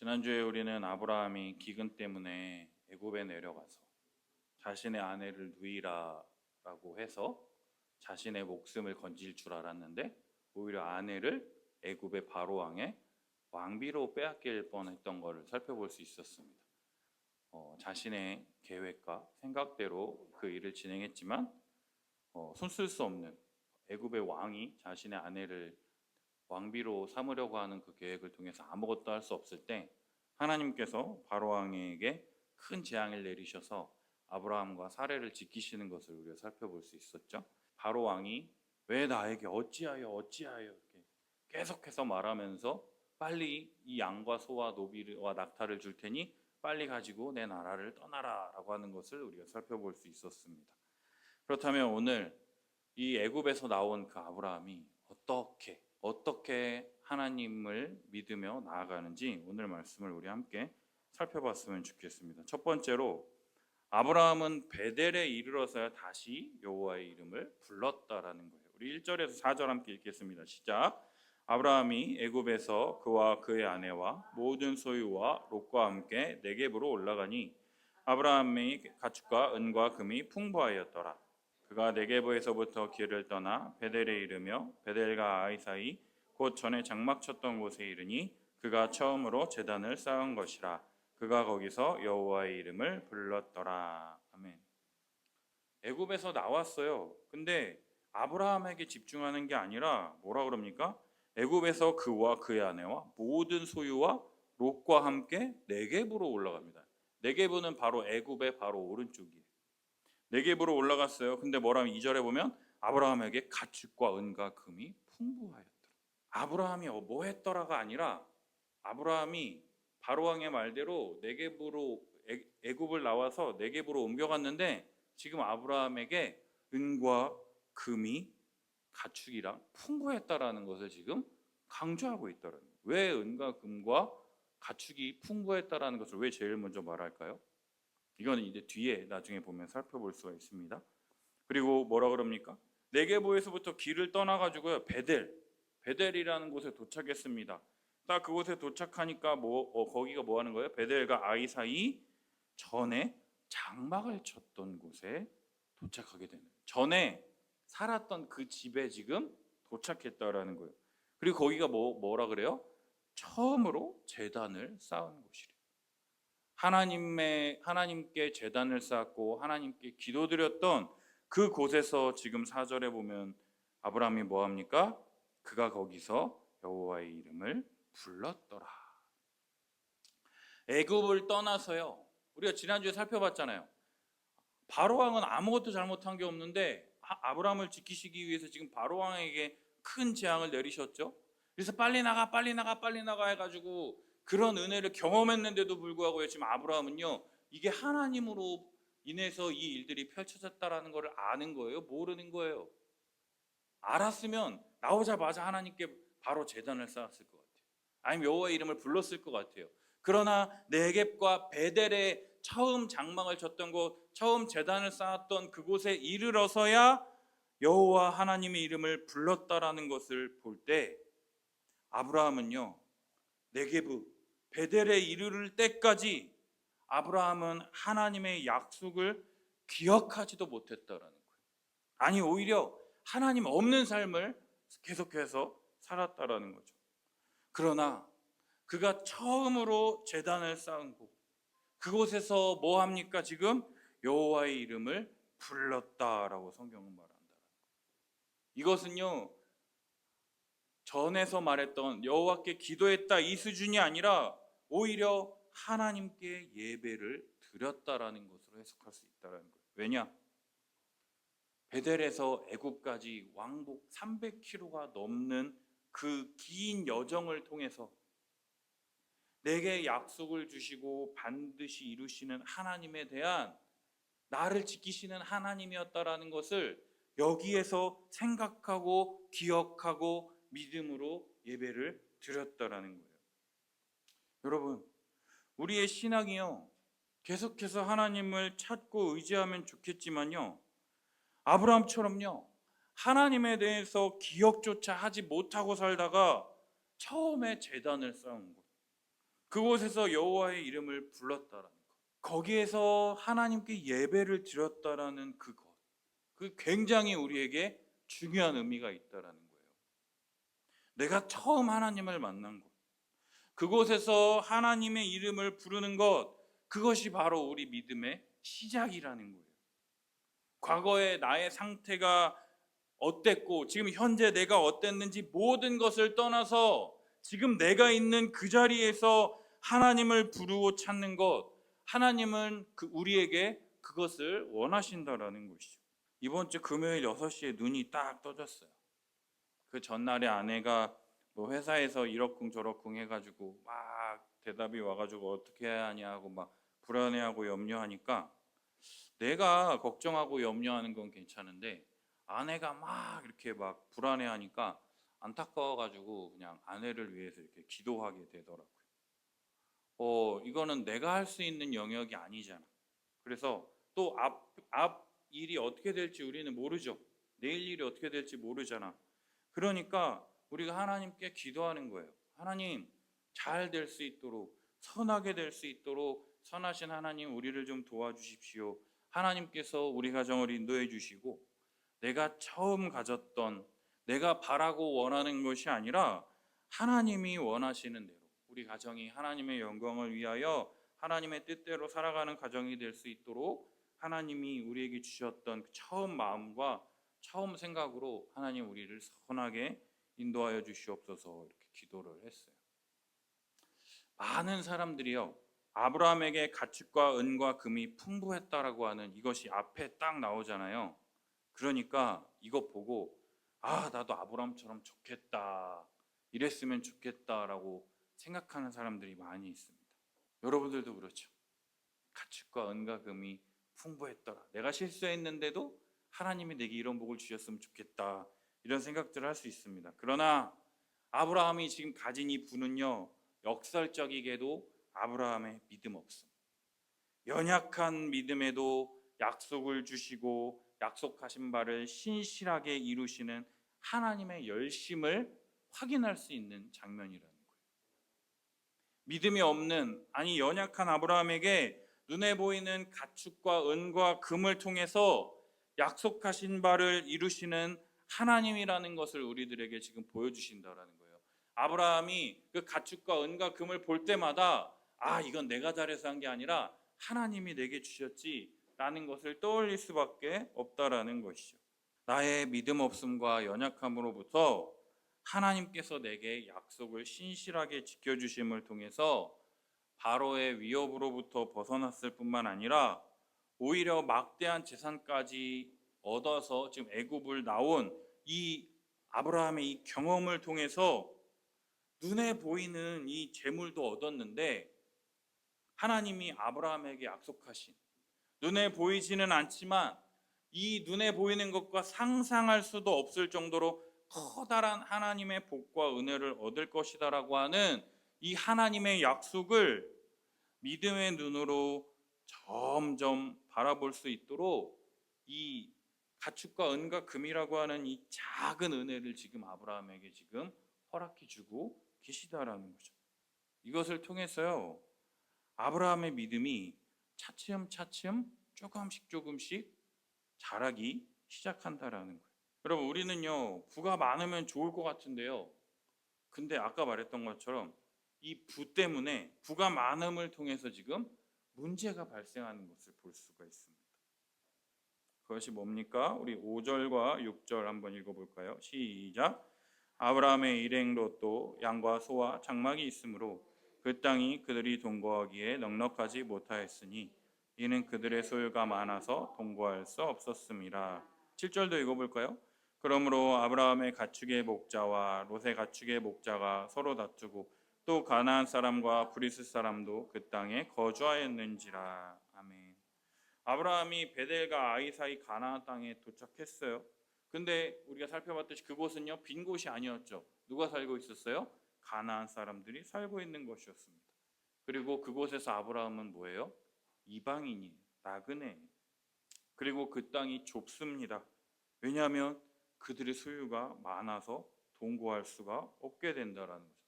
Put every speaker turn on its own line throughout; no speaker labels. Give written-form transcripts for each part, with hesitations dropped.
지난주에 우리는 아브라함이 기근 때문에 애굽에 내려가서 자신의 아내를 누이라라고 해서 자신의 목숨을 건질 줄 알았는데 오히려 아내를 애굽의 바로 왕의 왕비로 빼앗길 뻔했던 것을 살펴볼 수 있었습니다. 자신의 계획과 생각대로 그 일을 진행했지만 손쓸 수 없는 애굽의 왕이 자신의 아내를 왕비로 삼으려고 하는 그 계획을 통해서 아무것도 할 수 없을 때 하나님께서 바로 왕에게 큰 재앙을 내리셔서 아브라함과 사례를 지키시는 것을 우리가 살펴볼 수 있었죠. 바로 왕이 왜 나에게 어찌하여 이렇게 계속해서 말하면서 빨리 이 양과 소와 노비와 낙타를 줄 테니 빨리 가지고 내 나라를 떠나라라고 하는 것을 우리가 살펴볼 수 있었습니다. 그렇다면 오늘 이 애굽에서 나온 그 아브라함이 어떻게 하나님을 믿으며 나아가는지 오늘 말씀을 우리 함께 살펴봤으면 좋겠습니다. 첫 번째로 아브라함은 베델에 이르러서야 다시 여호와의 이름을 불렀다라는 거예요. 우리 1절에서 4절 함께 읽겠습니다. 시작. 아브라함이 애굽에서 그와 그의 아내와 모든 소유와 롯과 함께 네겝으로 올라가니 아브라함의 가축과 은과 금이 풍부하였더라. 그가 네겝에서부터 길을 떠나 베델에 이르며 베델과 아이 사이 곧 전에 장막 쳤던 곳에 이르니 그가 처음으로 제단을 쌓은 것이라. 그가 거기서 여호와의 이름을 불렀더라. 아멘. 애굽에서 나왔어요. 근데 아브라함에게 집중하는 게 아니라 뭐라 그럽니까? 애굽에서 그와 그의 아내와 모든 소유와 롯과 함께 네겝으로 올라갑니다. 네겝은 바로 애굽의 바로 오른쪽이에요. 네겝으로 올라갔어요. 근데 뭐라면 2절에 보면 아브라함에게 가축과 은과 금이 풍부하였더라. 아브라함이 뭐 했더라가 아니라 아브라함이 바로 왕의 말대로 네겝으로 애굽을 나와서 네겝으로 옮겨갔는데 지금 아브라함에게 은과 금이 가축이랑 풍부했다라는 것을 지금 강조하고 있더라고요. 왜 은과 금과 가축이 풍부했다라는 것을 왜 제일 먼저 말할까요? 이거는 이제 뒤에 나중에 보면 살펴볼 수가 있습니다. 그리고 뭐라 그럽니까? 네겝에서부터 길을 떠나가지고요 베델이라는 곳에 도착했습니다. 딱 그곳에 도착하니까 거기가 뭐 하는 거예요? 베델과 아이 사이 전에 장막을 쳤던 곳에 도착하게 되는. 전에 살았던 그 집에 지금 도착했다라는 거예요. 그리고 거기가 뭐라 그래요? 처음으로 제단을 쌓은 곳이래요. 하나님께 제단을 쌓고 하나님께 기도드렸던 그 곳에서 지금 4절에 보면 아브라함이 뭐 합니까? 그가 거기서 여호와의 이름을 불렀더라. 애굽을 떠나서요. 우리가 지난주에 살펴봤잖아요. 바로 왕은 아무것도 잘못한 게 없는데 아브라함을 지키시기 위해서 지금 바로 왕에게 큰 재앙을 내리셨죠. 그래서 빨리 나가 해가지고 그런 은혜를 경험했는데도 불구하고 지금 아브라함은요 이게 하나님으로 인해서 이 일들이 펼쳐졌다라는 것을 아는 거예요? 모르는 거예요? 알았으면 나오자마자 하나님께 바로 제단을 쌓았을 것 같아요. 아니면 여호와의 이름을 불렀을 것 같아요. 그러나 네겝과 베델에 처음 장막을 쳤던 곳, 처음 제단을 쌓았던 그곳에 이르러서야 여호와 하나님의 이름을 불렀다라는 것을 볼 때 아브라함은요 네겝 베델에 이르를 때까지 아브라함은 하나님의 약속을 기억하지도 못했다라는 거예요. 아니 오히려 하나님 없는 삶을 계속해서 살았다라는 거죠. 그러나 그가 처음으로 제단을 쌓은 곳, 그곳에서 뭐 합니까? 지금 여호와의 이름을 불렀다라고 성경은 말한다. 이것은요 전에서 말했던 여호와께 기도했다 이 수준이 아니라 오히려 하나님께 예배를 드렸다라는 것으로 해석할 수 있다는 거예요. 왜냐? 베델에서 애굽까지 왕복 300km가 넘는 그 긴 여정을 통해서 내게 약속을 주시고 반드시 이루시는 하나님에 대한 나를 지키시는 하나님이었다라는 것을 여기에서 생각하고 기억하고 믿음으로 예배를 드렸다라는 거예요. 여러분, 우리의 신앙이요 계속해서 하나님을 찾고 의지하면 좋겠지만요 아브라함처럼요 하나님에 대해서 기억조차 하지 못하고 살다가 처음에 제단을 쌓은 것, 그곳에서 여호와의 이름을 불렀다라는 것. 거기에서 하나님께 예배를 드렸다라는 그것. 그 굉장히 우리에게 중요한 의미가 있다라는 거예요. 내가 처음 하나님을 만난 곳. 그곳에서 하나님의 이름을 부르는 것. 그것이 바로 우리 믿음의 시작이라는 거예요. 과거의 나의 상태가 어땠고 지금 현재 내가 어땠는지 모든 것을 떠나서 지금 내가 있는 그 자리에서 하나님을 부르고 찾는 것, 하나님은 우리에게 그것을 원하신다라는 것이죠. 이번 주 금요일 6시에 눈이 딱 떠졌어요. 그 전날에 아내가 뭐 회사에서 이러쿵 저러쿵 해가지고 막 대답이 와가지고 어떻게 해야 하냐고 막 불안해하고 염려하니까 내가 걱정하고 염려하는 건 괜찮은데 아내가 막 이렇게 막 불안해하니까 안타까워가지고 그냥 아내를 위해서 이렇게 기도하게 되더라고요. 이거는 내가 할 수 있는 영역이 아니잖아. 그래서 또 앞 일이 어떻게 될지 우리는 모르죠. 내일 일이 어떻게 될지 모르잖아. 그러니까 우리가 하나님께 기도하는 거예요. 하나님, 잘 될 수 있도록, 선하게 될 수 있도록 선하신 하나님 우리를 좀 도와주십시오. 하나님께서 우리 가정을 인도해 주시고 내가 처음 가졌던 내가 바라고 원하는 것이 아니라 하나님이 원하시는 대로 우리 가정이 하나님의 영광을 위하여 하나님의 뜻대로 살아가는 가정이 될 수 있도록 하나님이 우리에게 주셨던 그 처음 마음과 처음 생각으로 하나님 우리를 선하게 인도하여 주시옵소서 이렇게 기도를 했어요. 많은 사람들이요 아브라함에게 가축과 은과 금이 풍부했다라고 하는 이것이 앞에 딱 나오잖아요. 그러니까 이거 보고 나도 아브라함처럼 좋겠다 이랬으면 좋겠다라고 생각하는 사람들이 많이 있습니다. 여러분들도 그렇죠. 가축과 은과 금이 풍부했더라. 내가 실수했는데도 하나님이 내게 이런 복을 주셨으면 좋겠다. 이런 생각들을 할 수 있습니다. 그러나 아브라함이 지금 가진 이 부는요. 역설적이게도 아브라함의 믿음 없음. 연약한 믿음에도 약속을 주시고 약속하신 바를 신실하게 이루시는 하나님의 열심을 확인할 수 있는 장면이라는 거예요. 믿음이 없는 연약한 아브라함에게 눈에 보이는 가축과 은과 금을 통해서 약속하신 바를 이루시는 하나님이라는 것을 우리들에게 지금 보여주신다라는 거예요. 아브라함이 그 가축과 은과 금을 볼 때마다 이건 내가 잘해서 한 게 아니라 하나님이 내게 주셨지 라는 것을 떠올릴 수밖에 없다라는 것이죠. 나의 믿음 없음과 연약함으로부터 하나님께서 내게 약속을 신실하게 지켜주심을 통해서 바로의 위협으로부터 벗어났을 뿐만 아니라 오히려 막대한 재산까지 얻어서 지금 애굽을 나온 이 아브라함의 이 경험을 통해서 눈에 보이는 이 재물도 얻었는데 하나님이 아브라함에게 약속하신 눈에 보이지는 않지만 이 눈에 보이는 것과 상상할 수도 없을 정도로 커다란 하나님의 복과 은혜를 얻을 것이다라고 하는 이 하나님의 약속을 믿음의 눈으로 점점 바라볼 수 있도록 이 가축과 은과 금이라고 하는 이 작은 은혜를 지금 아브라함에게 지금 허락해 주고 계시다라는 거죠. 이것을 통해서요 아브라함의 믿음이 차츰차츰 조금씩 자라기 시작한다라는 거예요. 여러분 우리는요 부가 많으면 좋을 것 같은데요. 근데 아까 말했던 것처럼 이 부 때문에 부가 많음을 통해서 지금 문제가 발생하는 것을 볼 수가 있습니다. 그것이 뭡니까? 우리 5절과 6절 한번 읽어볼까요? 시작. 아브라함의 일행 롯도 양과 소와 장막이 있으므로 그 땅이 그들이 동거하기에 넉넉하지 못하였으니 이는 그들의 소유가 많아서 동거할 수 없었음이라. 7절도 읽어볼까요? 그러므로 아브라함의 가축의 목자와 롯의 가축의 목자가 서로 다투고 또 가나안 사람과 브리스 사람도 그 땅에 거주하였는지라. 아멘. 아브라함이 베델과 아이 사이 가나안 땅에 도착했어요. 근데 우리가 살펴봤듯이 그곳은요 빈 곳이 아니었죠. 누가 살고 있었어요? 가나안 사람들이 살고 있는 것이었습니다. 그리고 그곳에서 아브라함은 뭐예요? 이방인이에요. 나그네. 그리고 그 땅이 좁습니다. 왜냐하면 그들의 소유가 많아서 동거할 수가 없게 된다라는 거죠.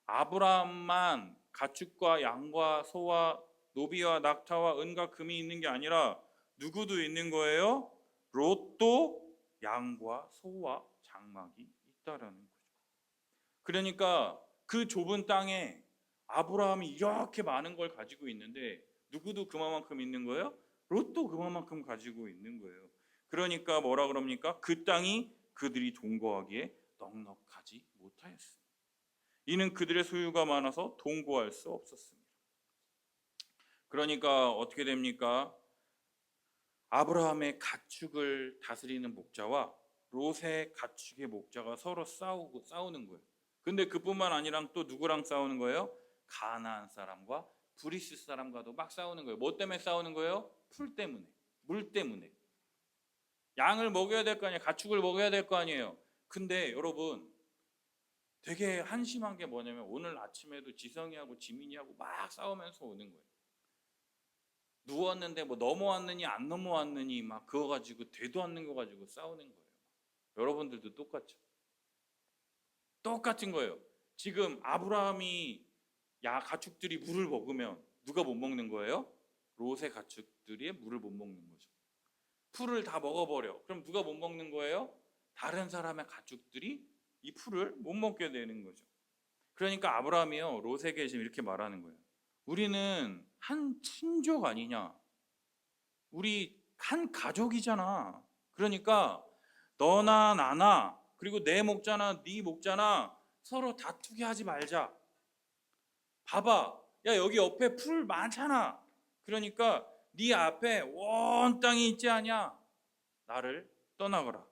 아브라함만 가축과 양과 소와 노비와 낙타와 은과 금이 있는 게 아니라 누구도 있는 거예요? 롯도 양과 소와 장막이 있다라는 거죠. 그러니까 그 좁은 땅에 아브라함이 이렇게 많은 걸 가지고 있는데 누구도 그만큼 있는 거예요? 롯도 그만큼 가지고 있는 거예요. 그러니까 뭐라 그럽니까? 그 땅이 그들이 동거하기에 넉넉하지 못하였습니다. 이는 그들의 소유가 많아서 동거할 수 없었습니다. 그러니까 어떻게 됩니까? 아브라함의 가축을 다스리는 목자와 롯의 가축의 목자가 서로 싸우는 거예요. 근데 그뿐만 아니라 또 누구랑 싸우는 거예요? 가나안 사람과 브리스 사람과도 막 싸우는 거예요. 뭐 때문에 싸우는 거예요? 풀 때문에, 물 때문에. 양을 먹여야 될 거 아니에요. 가축을 먹여야 될 거 아니에요. 근데 여러분 되게 한심한 게 뭐냐면 오늘 아침에도 지성이하고 지민이하고 막 싸우면서 오는 거예요. 누웠는데 뭐 넘어왔느니 안 넘어왔느니 막 그거 가지고 되도 않는 거 가지고 싸우는 거예요. 여러분들도 똑같죠. 똑같은 거예요. 지금 아브라함이 가축들이 물을 먹으면 누가 못 먹는 거예요? 롯의 가축들이 물을 못 먹는 거죠. 풀을 다 먹어버려. 그럼 누가 못 먹는 거예요? 다른 사람의 가축들이 이 풀을 못 먹게 되는 거죠. 그러니까 아브라함이요 롯에게 지금 이렇게 말하는 거예요. 우리는 한 친족 아니냐? 우리 한 가족이잖아. 그러니까 너나 나나 그리고 내 목자나 네 목자나 서로 다투게 하지 말자. 봐봐. 야 여기 옆에 풀 많잖아. 그러니까 네 앞에 온 땅이 있지 않냐? 나를 떠나거라.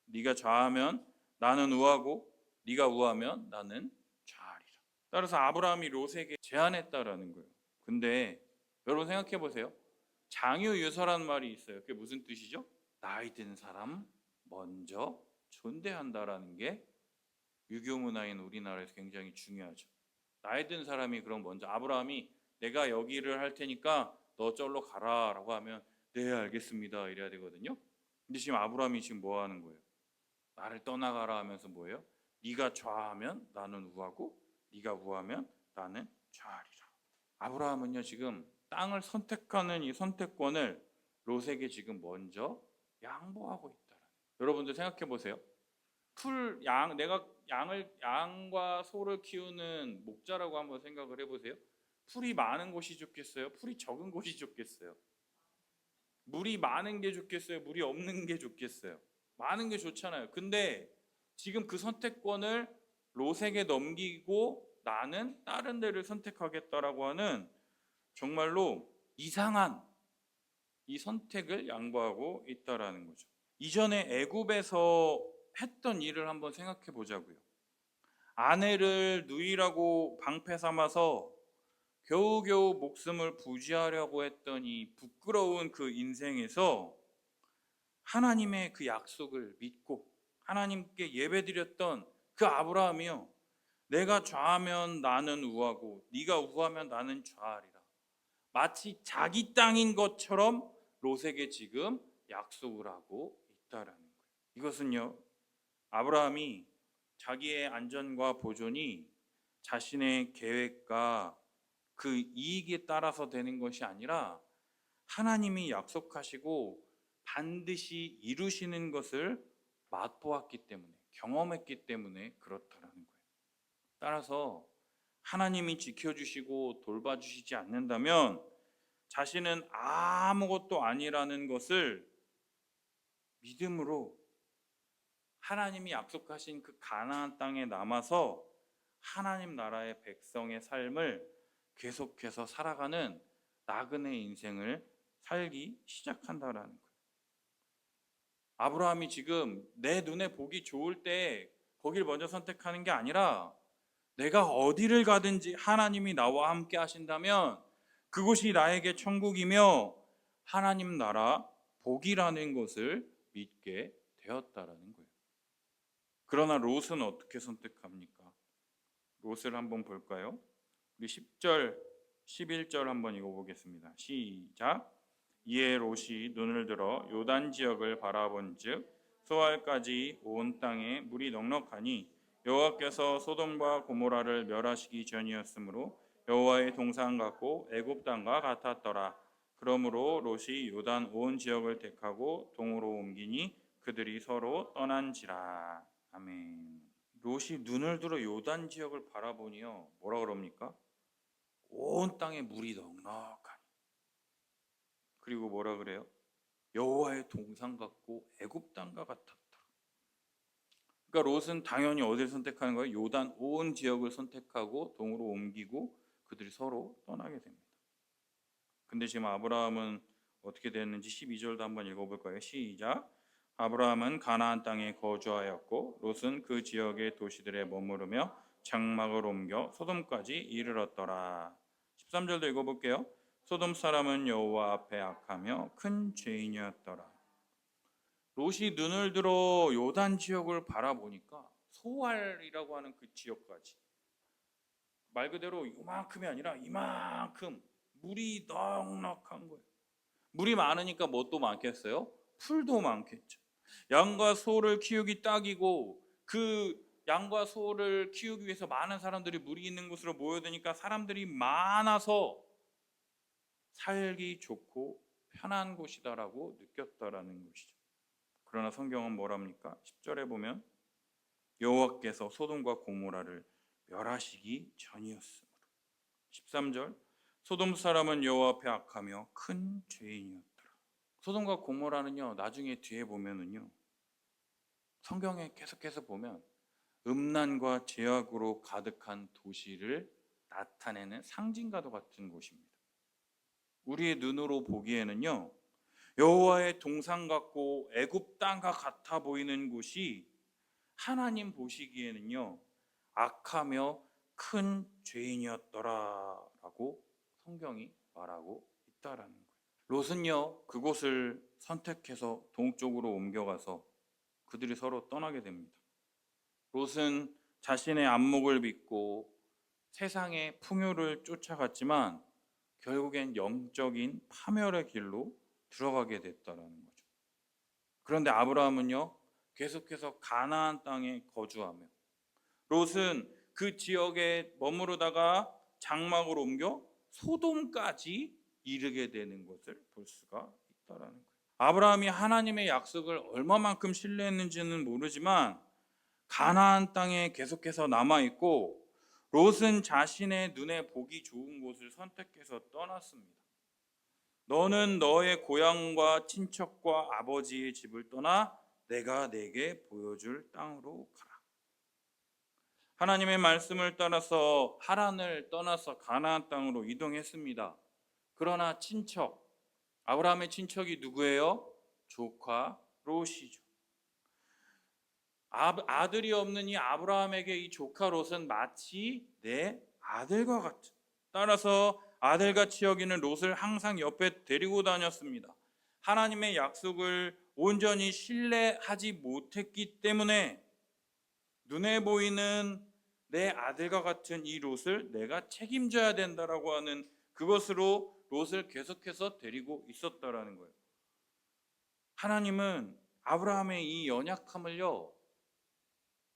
네가 좌하면 나는 우하고 네가 우하면 나는 좌하리라. 따라서 아브라함이 롯에게 제안했다라는 거예요. 근데 여러분 생각해 보세요. 장유유서란 말이 있어요. 그게 무슨 뜻이죠? 나이 든 사람 먼저 존대한다라는 게 유교 문화인 우리나라에서 굉장히 중요하죠. 나이 든 사람이 그럼 먼저 아브라함이 내가 여기를 할 테니까 너 저로 가라라고 하면 네 알겠습니다 이래야 되거든요. 근데 지금 아브라함이 지금 뭐 하는 거예요? 나를 떠나가라 하면서 뭐예요? 네가 좌하면 나는 우하고 네가 우하면 나는 좌하리라. 아브라함은요 지금 땅을 선택하는 이 선택권을 롯에게 지금 먼저 양보하고 있다는. 여러분들 생각해 보세요. 내가 양과 소를 키우는 목자라고 한번 생각을 해보세요. 풀이 많은 곳이 좋겠어요? 풀이 적은 곳이 좋겠어요? 물이 많은 게 좋겠어요? 물이 없는 게 좋겠어요? 많은 게 좋잖아요. 근데 지금 그 선택권을 롯에게 넘기고 나는 다른 데를 선택하겠다라고 하는 정말로 이상한 이 선택을 양보하고 있다라는 거죠. 이전에 애굽에서 했던 일을 한번 생각해 보자고요. 아내를 누이라고 방패 삼아서 겨우겨우 목숨을 부지하려고 했던 이 부끄러운 그 인생에서 하나님의 그 약속을 믿고 하나님께 예배드렸던 그 아브라함이요. 내가 좌하면 나는 우하고 네가 우하면 나는 좌하리라. 마치 자기 땅인 것처럼 롯에게 지금 약속을 하고 있다라는 거예요. 이것은요. 아브라함이 자기의 안전과 보존이 자신의 계획과 그 이익에 따라서 되는 것이 아니라 하나님이 약속하시고 반드시 이루시는 것을 맛보았기 때문에 경험했기 때문에 그렇다라는 거예요. 따라서 하나님이 지켜주시고 돌봐주시지 않는다면 자신은 아무것도 아니라는 것을 믿음으로 하나님이 약속하신 그 가나안 땅에 남아서 하나님 나라의 백성의 삶을 계속해서 살아가는 나그네 인생을 살기 시작한다라는 거예요. 아브라함이 지금 내 눈에 보기 좋을 때 거길 먼저 선택하는 게 아니라 내가 어디를 가든지 하나님이 나와 함께 하신다면 그곳이 나에게 천국이며 하나님 나라 복이라는 것을 믿게 되었다라는 거예요. 그러나 롯은 어떻게 선택합니까? 롯을 한번 볼까요? 우리 10절, 11절 한번 읽어보겠습니다. 시작. 이에 롯이 눈을 들어 요단 지역을 바라본즉 소알까지 온 땅에 물이 넉넉하니 여호와께서 소돔과 고모라를 멸하시기 전이었으므로 여호와의 동산 같고 애굽 땅과 같았더라. 그러므로 롯이 요단 온 지역을 택하고 동으로 옮기니 그들이 서로 떠난지라. 아멘. 롯이 눈을 들어 요단 지역을 바라보니요, 뭐라 그럽니까? 온 땅에 물이 넉넉하니. 그리고 뭐라 그래요? 여호와의 동산 같고 애굽 땅과 같았다. 그러니까 롯은 당연히 어디를 선택하는 거예요? 요단 온 지역을 선택하고 동으로 옮기고 그들이 서로 떠나게 됩니다. 근데 지금 아브라함은 어떻게 됐는지 12절도 한번 읽어볼 거예요. 시작. 아브라함은 가나안 땅에 거주하였고 롯은 그 지역의 도시들에 머무르며 장막을 옮겨 소돔까지 이르렀더라. 13절도 읽어볼게요. 소돔 사람은 여호와 앞에 악하며 큰 죄인이었더라. 롯이 눈을 들어 요단 지역을 바라보니까 소알이라고 하는 그 지역까지, 말 그대로 이만큼이 아니라 이만큼 물이 넉넉한 거예요. 물이 많으니까 뭣도 많겠어요? 풀도 많겠죠. 양과 소를 키우기 딱이고, 그 양과 소를 키우기 위해서 많은 사람들이 물이 있는 곳으로 모여드니까 사람들이 많아서 살기 좋고 편한 곳이다라고 느꼈다라는 것이죠. 그러나 성경은 뭐랍니까? 10절에 보면 여호와께서 소돔과 고모라를 멸하시기 전이었으므로. 13절 소돔 사람은 여호와 앞에 악하며 큰 죄인이었더라. 소돔과 고모라는요, 나중에 뒤에 보면은요, 성경에 계속해서 보면 음란과 죄악으로 가득한 도시를 나타내는 상징과도 같은 곳입니다. 우리의 눈으로 보기에는요, 여호와의 동산 같고 애굽 땅과 같아 보이는 곳이 하나님 보시기에는요, 악하며 큰 죄인이었더라라고 성경이 말하고 있다라는 거예요. 롯은요, 그곳을 선택해서 동쪽으로 옮겨가서 그들이 서로 떠나게 됩니다. 롯은 자신의 안목을 믿고 세상의 풍요를 쫓아갔지만 결국엔 영적인 파멸의 길로 들어가게 됐다라는 거죠. 그런데 아브라함은요, 계속해서 가나안 땅에 거주하며 롯은 그 지역에 머무르다가 장막으로 옮겨 소돔까지 이르게 되는 것을 볼 수가 있다라는 거예요. 아브라함이 하나님의 약속을 얼마만큼 신뢰했는지는 모르지만 가나안 땅에 계속해서 남아 있고 롯은 자신의 눈에 보기 좋은 곳을 선택해서 떠났습니다. 너는 너의 고향과 친척과 아버지의 집을 떠나 내가 내게 보여줄 땅으로 가라. 하나님의 말씀을 따라서 하란을 떠나서 가나안 땅으로 이동했습니다. 그러나 친척, 아브라함의 친척이 누구예요? 조카 롯이죠. 아들이 없는 이 아브라함에게 이 조카 롯은 마치 내 아들과 같은, 따라서 아들같이 여기는 롯을 항상 옆에 데리고 다녔습니다. 하나님의 약속을 온전히 신뢰하지 못했기 때문에 눈에 보이는 내 아들과 같은 이 롯을 내가 책임져야 된다라고 하는 그것으로 롯을 계속해서 데리고 있었다라는 거예요. 하나님은 아브라함의 이 연약함을요,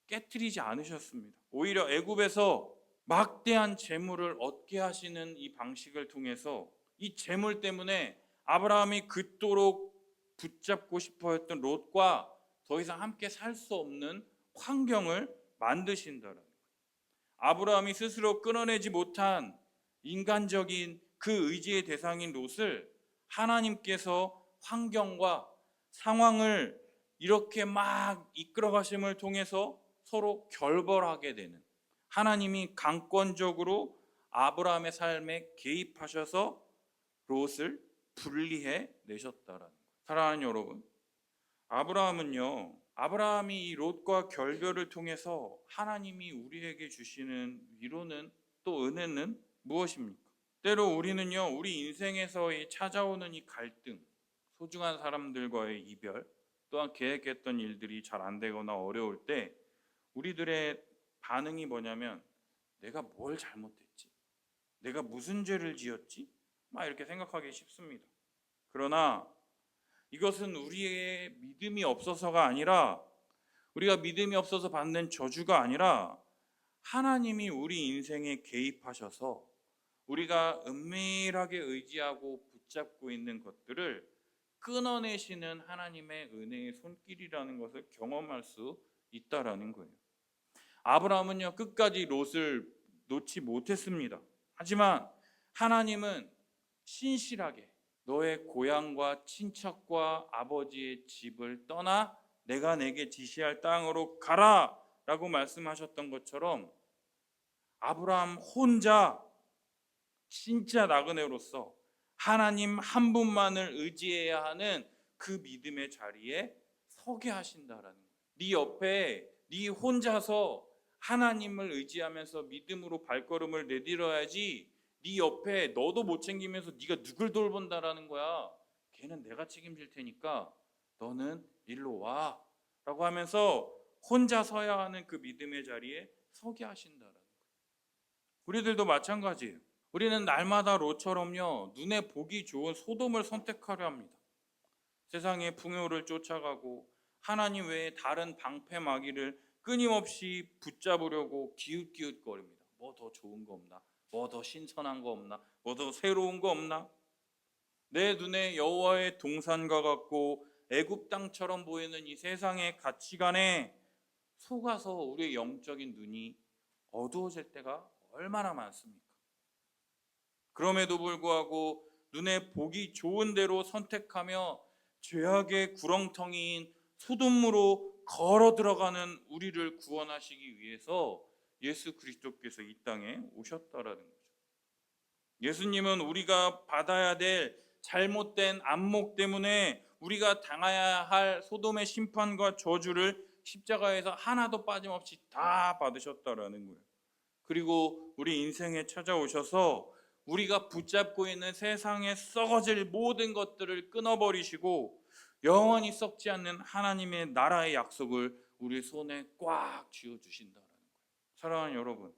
깨트리지 않으셨습니다. 오히려 애굽에서 막대한 재물을 얻게 하시는 이 방식을 통해서 이 재물 때문에 아브라함이 그토록 붙잡고 싶어 했던 롯과 더 이상 함께 살 수 없는 환경을 만드신다는 거예요. 아브라함이 스스로 끊어내지 못한 인간적인 그 의지의 대상인 롯을 하나님께서 환경과 상황을 이렇게 막 이끌어 가심을 통해서 서로 결벌하게 되는, 하나님이 강권적으로 아브라함의 삶에 개입하셔서 롯을 분리해 내셨다라는 거예요. 사랑하는 여러분, 아브라함이 이 롯과 결별을 통해서 하나님이 우리에게 주시는 위로는, 또 은혜는 무엇입니까? 때로 우리는요, 우리 인생에서 찾아오는 이 갈등, 소중한 사람들과의 이별, 또한 계획했던 일들이 잘 안 되거나 어려울 때 우리들의 반응이 뭐냐면, 내가 뭘 잘못했지? 내가 무슨 죄를 지었지? 막 이렇게 생각하기 쉽습니다. 그러나 이것은 우리의 믿음이 없어서가 아니라, 우리가 믿음이 없어서 받는 저주가 아니라 하나님이 우리 인생에 개입하셔서 우리가 은밀하게 의지하고 붙잡고 있는 것들을 끊어내시는 하나님의 은혜의 손길이라는 것을 경험할 수 있다라는 거예요. 아브라함은요, 끝까지 롯을 놓지 못했습니다. 하지만 하나님은 신실하게 너의 고향과 친척과 아버지의 집을 떠나 내가 내게 지시할 땅으로 가라 라고 말씀하셨던 것처럼 아브라함 혼자 진짜 나그네로서 하나님 한 분만을 의지해야 하는 그 믿음의 자리에 서게 하신다라는 거예요. 네 옆에 네 혼자서 하나님을 의지하면서 믿음으로 발걸음을 내딛어야지 네 옆에 너도 못 챙기면서 네가 누굴 돌본다라는 거야. 걔는 내가 책임질 테니까 너는 일로 와 라고 하면서 혼자 서야 하는 그 믿음의 자리에 서게 하신다라는 거예요. 우리들도 마찬가지예요. 우리는 날마다 롯처럼요, 눈에 보기 좋은 소돔을 선택하려 합니다. 세상의 풍요를 쫓아가고 하나님 외에 다른 방패 마귀를 끊임없이 붙잡으려고 기웃기웃거립니다. 뭐 더 좋은 거 없나? 뭐 더 신선한 거 없나? 뭐 더 새로운 거 없나? 내 눈에 여호와의 동산과 같고 애굽 땅처럼 보이는 이 세상의 가치관에 속아서 우리의 영적인 눈이 어두워질 때가 얼마나 많습니까? 그럼에도 불구하고 눈에 보기 좋은 대로 선택하며 죄악의 구렁텅이인 소돔으로 걸어 들어가는 우리를 구원하시기 위해서 예수 그리스도께서 이 땅에 오셨다라는 거죠. 예수님은 우리가 받아야 될 잘못된 안목 때문에 우리가 당해야 할 소돔의 심판과 저주를 십자가에서 하나도 빠짐없이 다 받으셨다라는 거예요. 그리고 우리 인생에 찾아오셔서 우리가 붙잡고 있는 세상에 썩어질 모든 것들을 끊어버리시고 영원히 썩지 않는 하나님의 나라의 약속을 우리 손에 꽉 쥐어주신다는 거예요. 사랑하는 여러분,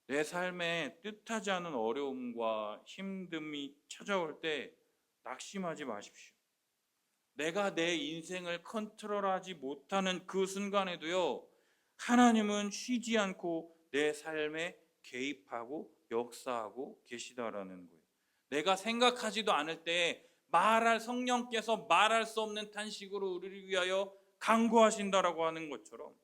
내 삶에 뜻하지 않은 어려움과 힘듦이 찾아올 때 낙심하지 마십시오. 내가 내 인생을 컨트롤하지 못하는 그 순간에도요, 하나님은 쉬지 않고 내 삶에 개입하고 역사하고 계시다라는 거예요. 내가 생각하지도 않을 때 성령께서 말할 수 없는 탄식으로 우리를 위하여 간구하신다라고 하는 것처럼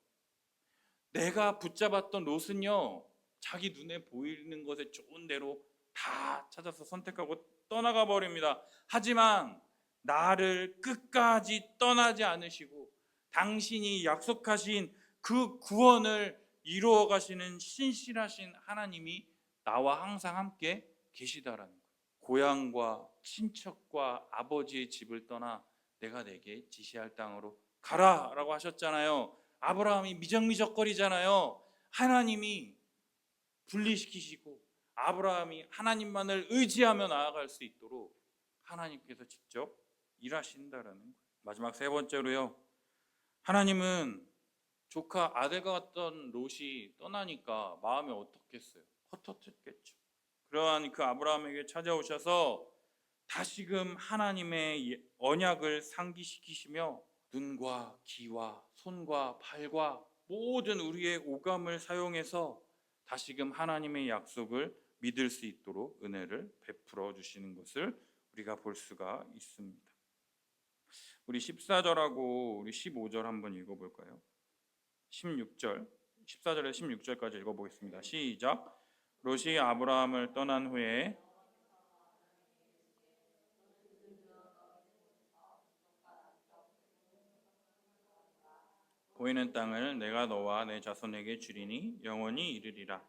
내가 붙잡았던 롯은요, 자기 눈에 보이는 것에 좋은 대로 다 찾아서 선택하고 떠나가 버립니다. 하지만 나를 끝까지 떠나지 않으시고 당신이 약속하신 그 구원을 이루어 가시는 신실하신 하나님이 나와 항상 함께 계시다라는 거예요. 고향과 친척과 아버지의 집을 떠나 내가 내게 지시할 땅으로 가라라고 하셨잖아요. 아브라함이 미적미적거리잖아요. 하나님이 분리시키시고 아브라함이 하나님만을 의지하며 나아갈 수 있도록 하나님께서 직접 일하신다라는 거예요. 마지막 세 번째로요. 하나님은 조카 아들과 같던 롯이 떠나니까 마음이 어떻겠어요? 헛헛했겠죠. 그러한 그 아브라함에게 찾아오셔서 다시금 하나님의 언약을 상기시키시며 눈과 귀와 손과 발과 모든 우리의 오감을 사용해서 다시금 하나님의 약속을 믿을 수 있도록 은혜를 베풀어 주시는 것을 우리가 볼 수가 있습니다. 우리 14절하고 우리 15절 한번 읽어볼까요? 16절, 14절에서 16절까지 읽어보겠습니다. 시작. 롯이 아브라함을 떠난 후에 보이는 땅을 내가 너와 내 자손에게 주리니 영원히 이르리라.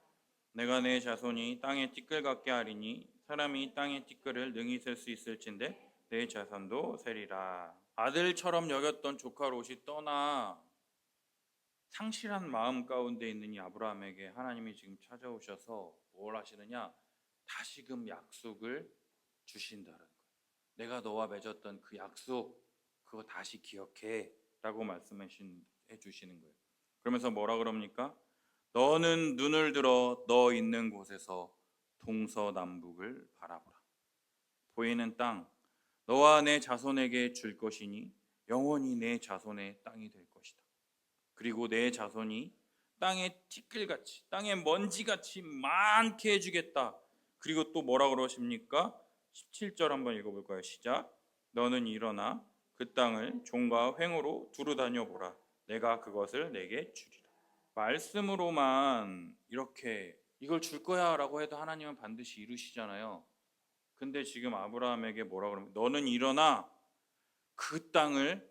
내가 내 자손이 땅의 티끌 같게 하리니 사람이 땅의 티끌을 능히 셀 수 있을진데 내 자손도 세리라. 아들처럼 여겼던 조카 롯이 떠나 상실한 마음 가운데 있는 이 아브라함에게 하나님이 지금 찾아오셔서 뭘 하시느냐? 다시금 약속을 주신다는 거예요. 내가 너와 맺었던 그 약속 그거 다시 기억해 라고 말씀해 주시는 거예요. 그러면서 뭐라 그럽니까? 너는 눈을 들어 너 있는 곳에서 동서남북을 바라보라. 보이는 땅 너와 내 자손에게 줄 것이니 영원히 내 자손의 땅이 될 것이다. 그리고 내 자손이 땅의 티끌같이 땅의 먼지같이 많게 해주겠다. 그리고 또 뭐라 그러십니까? 17절 한번 읽어볼까요? 시작. 너는 일어나 그 땅을 종과 횡으로 두루 다녀보라. 내가 그것을 내게 주리라. 말씀으로만 이렇게 이걸 줄 거야 라고 해도 하나님은 반드시 이루시잖아요. 근데 지금 아브라함에게 뭐라 그러면 너는 일어나 그 땅을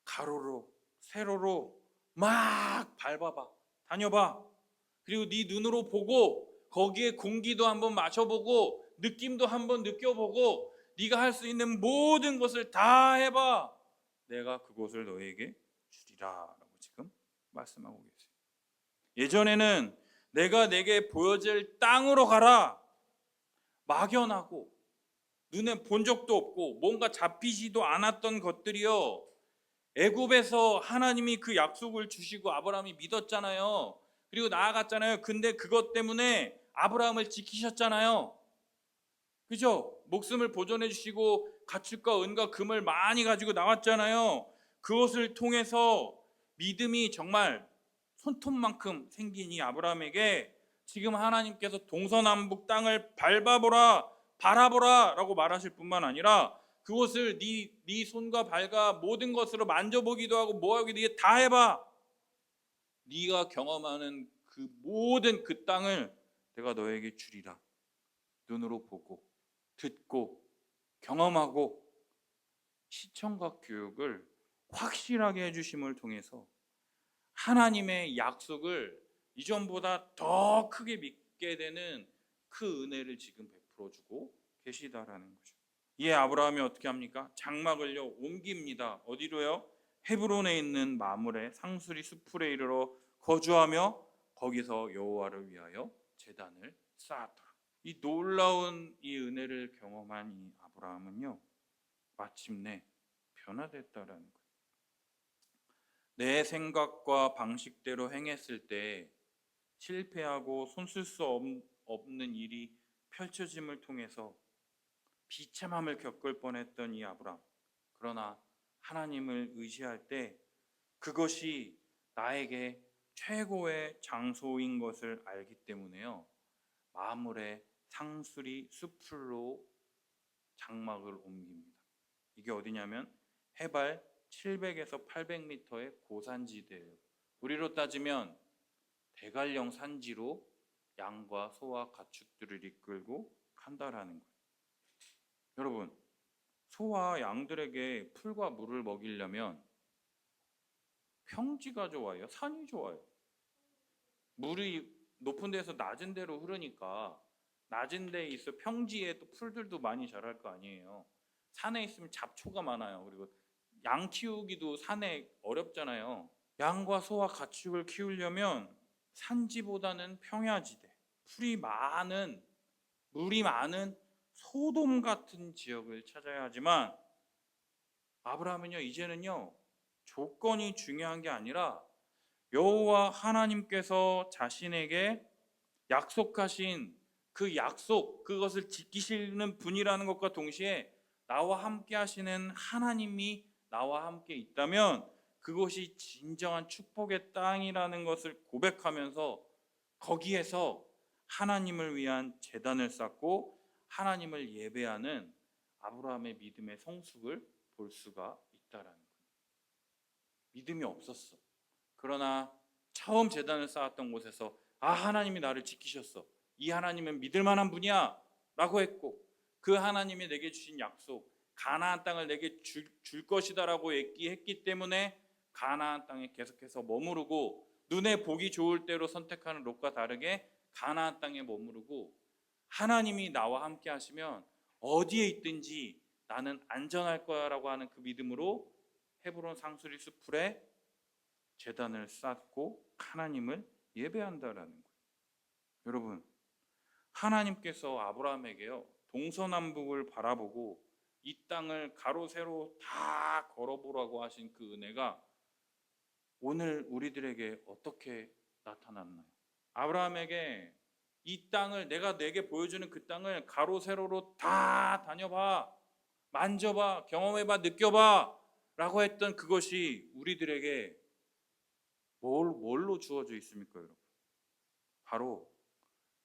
가로로 세로로 막 밟아봐. 다녀봐. 그리고 네 눈으로 보고 거기에 공기도 한번 마셔보고 느낌도 한번 느껴보고 네가 할 수 있는 모든 것을 다 해봐. 내가 그곳을 너에게 주리라 라고 지금 말씀하고 계세요. 예전에는 내가 내게 보여질 땅으로 가라. 막연하고 눈에 본 적도 없고 뭔가 잡히지도 않았던 것들이요. 애굽에서 하나님이 그 약속을 주시고 아브라함이 믿었잖아요. 그리고 나아갔잖아요. 근데 그것 때문에 아브라함을 지키셨잖아요. 그죠? 목숨을 보존해 주시고 가축과 은과 금을 많이 가지고 나왔잖아요. 그것을 통해서 믿음이 정말 손톱만큼 생긴 이 아브라함에게 지금 하나님께서 동서남북 땅을 밟아보라, 바라보라 라고 말하실 뿐만 아니라 그것을 네 손과 발과 모든 것으로 만져보기도 하고 뭐하기도 해 다 해봐. 네가 경험하는 그 모든 그 땅을 내가 너에게 주리라. 눈으로 보고 듣고 경험하고 시청각 교육을 확실하게 해주심을 통해서 하나님의 약속을 이전보다 더 크게 믿게 되는 그 은혜를 지금 베풀어 주고 계시다라는 거죠. 이에 아브라함이 어떻게 합니까? 장막을요 옮깁니다. 어디로요? 헤브론에 있는 마므레 상수리 수풀에 이르러 거주하며 거기서 여호와를 위하여 제단을 쌓았더라. 이 놀라운 이 은혜를 경험한 이 아브라함은요 마침내 변화됐다라는 거예요. 내 생각과 방식대로 행했을 때 실패하고 손쓸 수 없는 일이 펼쳐짐을 통해서 비참함을 겪을 뻔했던 이 아브라함. 그러나 하나님을 의지할 때 그것이 나에게 최고의 장소인 것을 알기 때문에요. 마물의 상수리 수풀로 장막을 옮깁니다. 이게 어디냐면 해발 700에서 800m의 고산지대예요. 우리로 따지면 대관령 산지로 양과 소와 가축들을 이끌고 간다라는 거예요. 여러분, 소와 양들에게 풀과 물을 먹이려면 평지가 좋아요? 산이 좋아요? 물이 높은 데서 낮은 데로 흐르니까 낮은 데에 있어 평지에 또 풀들도 많이 자랄 거 아니에요. 산에 있으면 잡초가 많아요. 그리고 양 키우기도 산에 어렵잖아요. 양과 소와 가축을 키우려면 산지보다는 평야지대, 풀이 많은, 물이 많은 소돔 같은 지역을 찾아야 하지만 아브라함은요 이제는요 조건이 중요한 게 아니라 여호와 하나님께서 자신에게 약속하신 그 약속, 그것을 지키시는 분이라는 것과 동시에 나와 함께 하시는 하나님이 나와 함께 있다면 그것이 진정한 축복의 땅이라는 것을 고백하면서 거기에서 하나님을 위한 제단을 쌓고 하나님을 예배하는 아브라함의 믿음의 성숙을 볼 수가 있다라는 거예요. 믿음이 없었어. 그러나 처음 제단을 쌓았던 곳에서 하나님이 나를 지키셨어. 이 하나님은 믿을 만한 분이야 라고 했고 그 하나님이 내게 주신 약속 가나안 땅을 내게 줄 것이다라고 얘기했기 때문에 가나안 땅에 계속해서 머무르고 눈에 보기 좋을 대로 선택하는 롯과 다르게 가나안 땅에 머무르고 하나님이 나와 함께 하시면 어디에 있든지 나는 안전할 거야라고 하는 그 믿음으로 헤브론 상수리 수풀에 제단을 쌓고 하나님을 예배한다라는 거예요. 여러분, 하나님께서 아브라함에게요 동서남북을 바라보고 이 땅을 가로 세로 다 걸어보라고 하신 그 은혜가 오늘 우리들에게 어떻게 나타났나요? 아브라함에게 이 땅을 내가 내게 보여주는 그 땅을 가로 세로로 다 다녀봐, 만져봐, 경험해봐, 느껴봐 라고 했던 그것이 우리들에게 뭘로 주어져 있습니까, 여러분? 바로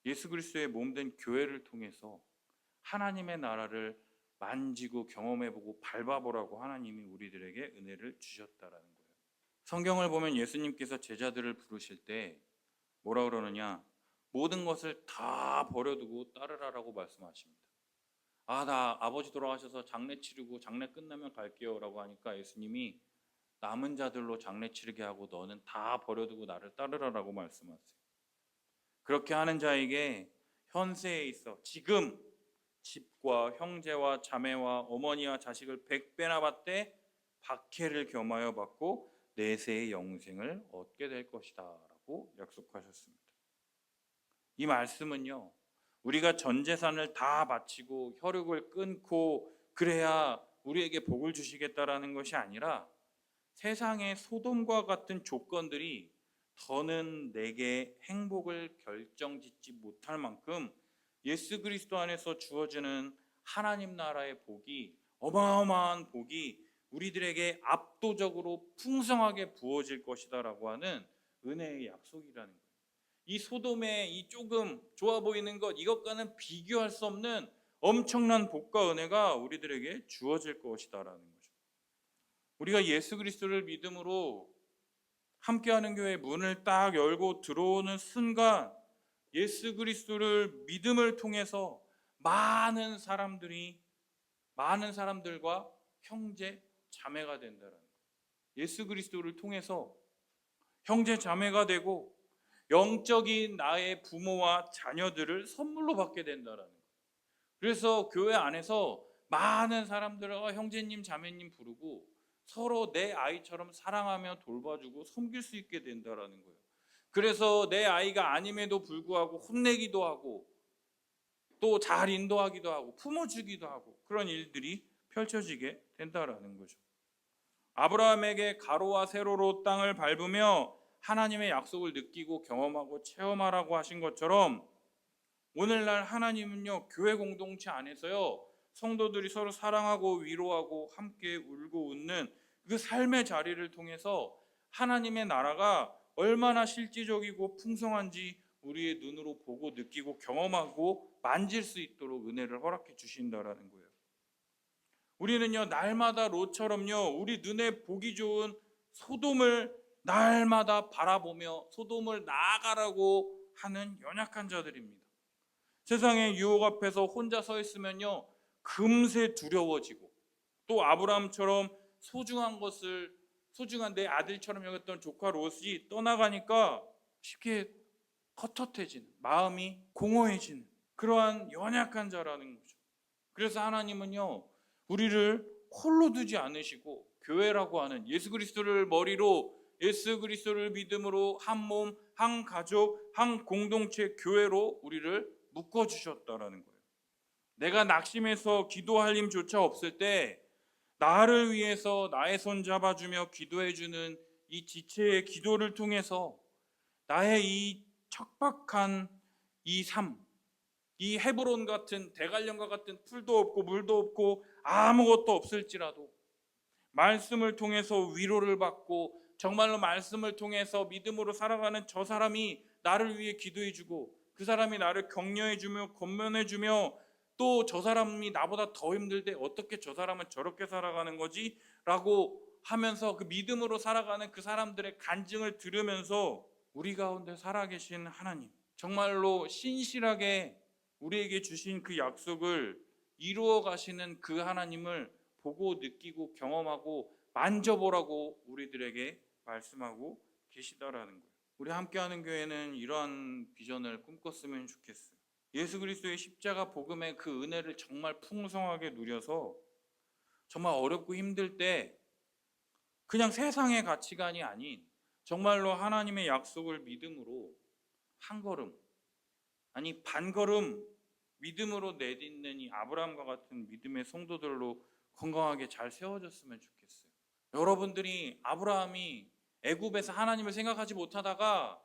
예수 그리스도의 몸된 교회를 통해서 하나님의 나라를 만지고 경험해보고 밟아보라고 하나님이 우리들에게 은혜를 주셨다라는 거예요. 성경을 보면 예수님께서 제자들을 부르실 때 뭐라 그러느냐? 모든 것을 다 버려두고 따르라라고 말씀하십니다. 나 아버지 돌아가셔서 장례 치르고 장례 끝나면 갈게요 라고 하니까 예수님이 남은 자들로 장례 치르게 하고 너는 다 버려두고 나를 따르라라고 말씀하세요. 그렇게 하는 자에게 현세에 있어 지금 집과 형제와 자매와 어머니와 자식을 100배나 받되 박해를 겸하여 받고 내세의 영생을 얻게 될 것이다 라고 약속하셨습니다. 이 말씀은요, 우리가 전 재산을 다 바치고 혈육을 끊고 그래야 우리에게 복을 주시겠다라는 것이 아니라 세상의 소돔과 같은 조건들이 더는 내게 행복을 결정짓지 못할 만큼 예수 그리스도 안에서 주어지는 하나님 나라의 복이, 어마어마한 복이 우리들에게 압도적으로 풍성하게 부어질 것이다라고 하는 은혜의 약속이라는 거예요. 이 소돔의 이 조금 좋아 보이는 것, 이것과는 비교할 수 없는 엄청난 복과 은혜가 우리들에게 주어질 것이다라는 거죠. 우리가 예수 그리스도를 믿음으로 함께하는 교회 문을 딱 열고 들어오는 순간 예수 그리스도를 믿음을 통해서 많은 사람들과 형제 자매가 된다는 거예요. 예수 그리스도를 통해서 형제 자매가 되고 영적인 나의 부모와 자녀들을 선물로 받게 된다는 거예요. 그래서 교회 안에서 많은 사람들과 형제님 자매님 부르고 서로 내 아이처럼 사랑하며 돌봐주고 섬길 수 있게 된다는 거예요. 그래서 내 아이가 아님에도 불구하고 혼내기도 하고 또 잘 인도하기도 하고 품어주기도 하고 그런 일들이 펼쳐지게 된다는 거죠. 아브라함에게 가로와 세로로 땅을 밟으며 하나님의 약속을 느끼고 경험하고 체험하라고 하신 것처럼 오늘날 하나님은요, 교회 공동체 안에서요, 성도들이 서로 사랑하고 위로하고 함께 울고 웃는 그 삶의 자리를 통해서 하나님의 나라가 얼마나 실질적이고 풍성한지 우리의 눈으로 보고 느끼고 경험하고 만질 수 있도록 은혜를 허락해 주신다라는 거예요. 우리는요, 날마다 롯처럼요, 우리 눈에 보기 좋은 소돔을 날마다 바라보며 소돔을 나아가라고 하는 연약한 자들입니다. 세상의 유혹 앞에서 혼자 서 있으면요, 금세 두려워지고 또 아브라함처럼 소중한 내 아들처럼 여겼던 조카 롯이 떠나가니까 쉽게 헛헛해지는, 마음이 공허해지는 그러한 연약한 자라는 거죠. 그래서 하나님은요, 우리를 홀로 두지 않으시고 교회라고 하는 예수 그리스도를 머리로 예수 그리스도를 믿음으로 한 몸, 한 가족, 한 공동체 교회로 우리를 묶어주셨다라는 거예요. 내가 낙심해서 기도할 힘조차 없을 때 나를 위해서 나의 손 잡아주며 기도해주는 이 지체의 기도를 통해서 나의 이 척박한 이 삶, 이 헤브론 같은 대관령과 같은 풀도 없고 물도 없고 아무것도 없을지라도 말씀을 통해서 위로를 받고 정말로 말씀을 통해서 믿음으로 살아가는 저 사람이 나를 위해 기도해주고 그 사람이 나를 격려해주며 권면해주며 또 저 사람이 나보다 더 힘들대 어떻게 저 사람은 저렇게 살아가는 거지? 라고 하면서 그 믿음으로 살아가는 그 사람들의 간증을 들으면서 우리 가운데 살아계신 하나님, 정말로 신실하게 우리에게 주신 그 약속을 이루어 가시는 그 하나님을 보고 느끼고 경험하고 만져보라고 우리들에게 말씀하고 계시다라는 거예요. 우리 함께하는 교회는 이러한 비전을 꿈꿨으면 좋겠어요. 예수 그리스도의 십자가 복음의 그 은혜를 정말 풍성하게 누려서 정말 어렵고 힘들 때 그냥 세상의 가치관이 아닌 정말로 하나님의 약속을 믿음으로 한 걸음, 아니 반걸음 믿음으로 내딛는 이 아브라함과 같은 믿음의 성도들로 건강하게 잘 세워졌으면 좋겠어요. 여러분들이 아브라함이 애굽에서 하나님을 생각하지 못하다가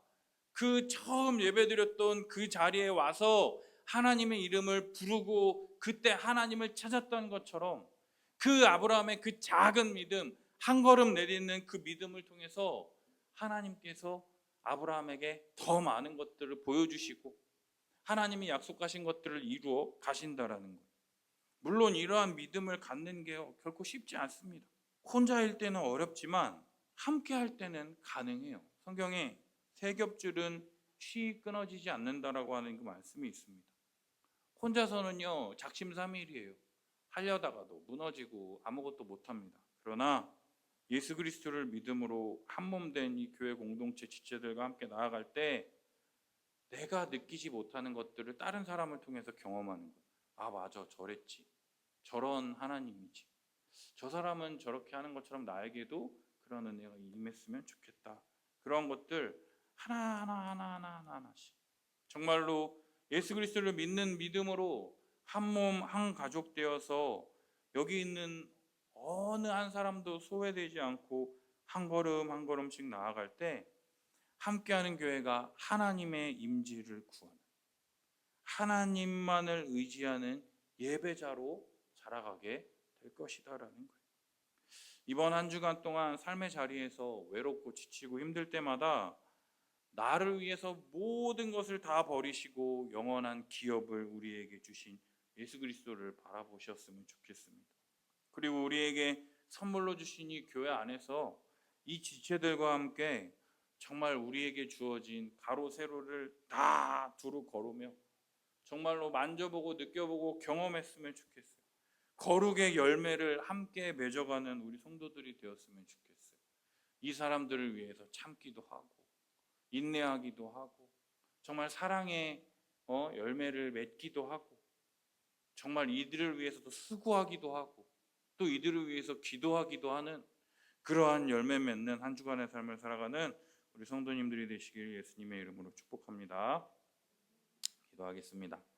그 처음 예배드렸던 그 자리에 와서 하나님의 이름을 부르고 그때 하나님을 찾았던 것처럼 그 아브라함의 그 작은 믿음, 한 걸음 내딛는 그 믿음을 통해서 하나님께서 아브라함에게 더 많은 것들을 보여주시고 하나님이 약속하신 것들을 이루어 가신다라는 거예요. 물론 이러한 믿음을 갖는 게 결코 쉽지 않습니다. 혼자일 때는 어렵지만 함께 할 때는 가능해요. 성경에 세 겹줄은 쉬 끊어지지 않는다라고 하는 그 말씀이 있습니다. 혼자서는요 작심삼일이에요. 하려다가도 무너지고 아무것도 못합니다. 그러나 예수 그리스도를 믿음으로 한몸된 이 교회 공동체 지체들과 함께 나아갈 때 내가 느끼지 못하는 것들을 다른 사람을 통해서 경험하는 거예요. 아 맞아 저랬지. 저런 하나님이지. 저 사람은 저렇게 하는 것처럼 나에게도 그런 은혜가 임했으면 좋겠다. 그런 것들 하나씩 정말로 예수 그리스도를 믿는 믿음으로 한 몸 한 가족 되어서 여기 있는 어느 한 사람도 소외되지 않고 한 걸음 한 걸음씩 나아갈 때 함께하는 교회가 하나님의 임재를 구하는 하나님만을 의지하는 예배자로 자라가게 될 것이다라는 거예요. 이번 한 주간 동안 삶의 자리에서 외롭고 지치고 힘들 때마다 나를 위해서 모든 것을 다 버리시고 영원한 기업을 우리에게 주신 예수 그리스도를 바라보셨으면 좋겠습니다. 그리고 우리에게 선물로 주신 이 교회 안에서 이 지체들과 함께 정말 우리에게 주어진 가로 세로를 다 두루 걸으며 정말로 만져보고 느껴보고 경험했으면 좋겠어요. 거룩의 열매를 함께 맺어가는 우리 성도들이 되었으면 좋겠어요. 이 사람들을 위해서 참기도 하고 인내하기도 하고 정말 사랑의 열매를 맺기도 하고 정말 이들을 위해서도 수고하기도 하고 또 이들을 위해서 기도하기도 하는 그러한 열매 맺는 한 주간의 삶을 살아가는 우리 성도님들이 되시길 예수님의 이름으로 축복합니다. 기도하겠습니다.